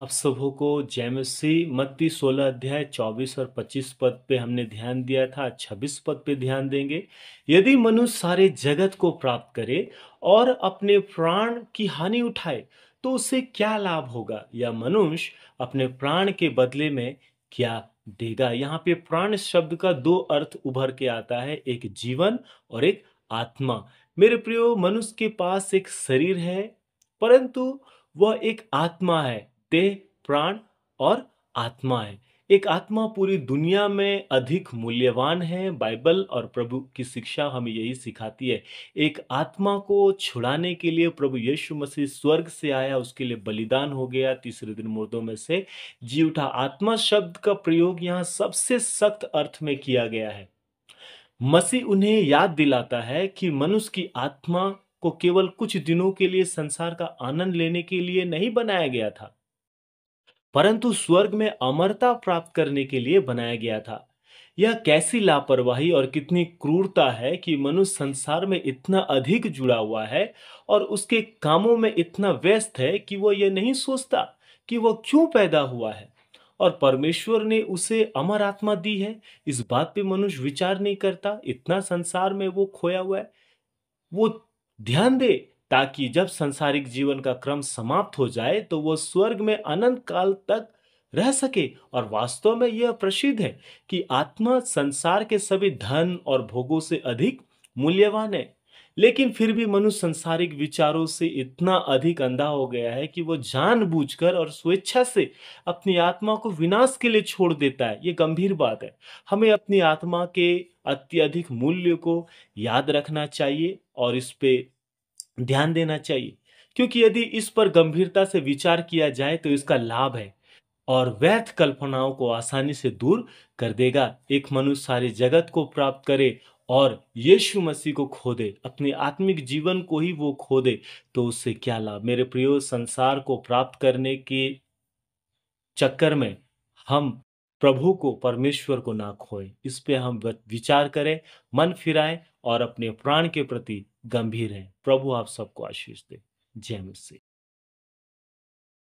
आप सबों को जय मसीह। मत्ती 16 अध्याय 24 और 25 पद पे हमने ध्यान दिया था। 26 पद पे ध्यान देंगे। यदि मनुष्य सारे जगत को प्राप्त करे और अपने प्राण की हानि उठाए तो उसे क्या लाभ होगा, या मनुष्य अपने प्राण के बदले में क्या देगा। यहाँ पे प्राण शब्द का दो अर्थ उभर के आता है, एक जीवन और एक आत्मा। मेरे प्रियो, मनुष्य के पास एक शरीर है परंतु वह एक आत्मा है। देह, प्राण और आत्मा है। एक आत्मा पूरी दुनिया में अधिक मूल्यवान है। बाइबल और प्रभु की शिक्षा हमें यही सिखाती है। एक आत्मा को छुड़ाने के लिए प्रभु यीशु मसीह स्वर्ग से आया, उसके लिए बलिदान हो गया, तीसरे दिन मुर्दों में से जी उठा। आत्मा शब्द का प्रयोग यहाँ सबसे सख्त अर्थ में किया गया है। मसीह उन्हें याद दिलाता है कि मनुष्य की आत्मा को केवल कुछ दिनों के लिए संसार का आनंद लेने के लिए नहीं बनाया गया था, परंतु स्वर्ग में अमरता प्राप्त करने के लिए बनाया गया था। यह कैसी लापरवाही और कितनी क्रूरता है कि मनुष्य संसार में इतना अधिक जुड़ा हुआ है और उसके कामों में इतना व्यस्त है कि वह यह नहीं सोचता कि वह क्यों पैदा हुआ है और परमेश्वर ने उसे अमर आत्मा दी है। इस बात पे मनुष्य विचार नहीं करता। इतना संसार में वो खोया हुआ है। वो ध्यान दे ताकि जब सांसारिक जीवन का क्रम समाप्त हो जाए तो वो स्वर्ग में अनंत काल तक रह सके। और वास्तव में यह प्रसिद्ध है कि आत्मा संसार के सभी धन और भोगों से अधिक मूल्यवान है। लेकिन फिर भी मनुष्य सांसारिक विचारों से इतना अधिक अंधा हो गया है कि वो जानबूझकर और स्वेच्छा से अपनी आत्मा को विनाश के लिए छोड़ देता है। ये गंभीर बात है। हमें अपनी आत्मा के अत्यधिक मूल्य को याद रखना चाहिए और इस पे ध्यान देना चाहिए, क्योंकि यदि इस पर गंभीरता से विचार किया जाए तो इसका लाभ है और व्यर्थ कल्पनाओं को आसानी से दूर कर देगा। एक मनुष्य सारे जगत को प्राप्त करे और यीशु मसीह को खो दे, अपने आत्मिक जीवन को ही वो खो दे, तो उससे क्या लाभ। मेरे प्रियो, संसार को प्राप्त करने के चक्कर में हम प्रभु को, परमेश्वर को ना खोएं। इस पे हम विचार करें, मन फिराएं और अपने प्राण के प्रति गंभीर हैं। प्रभु आप सबको आशीष दे। जय मसीह।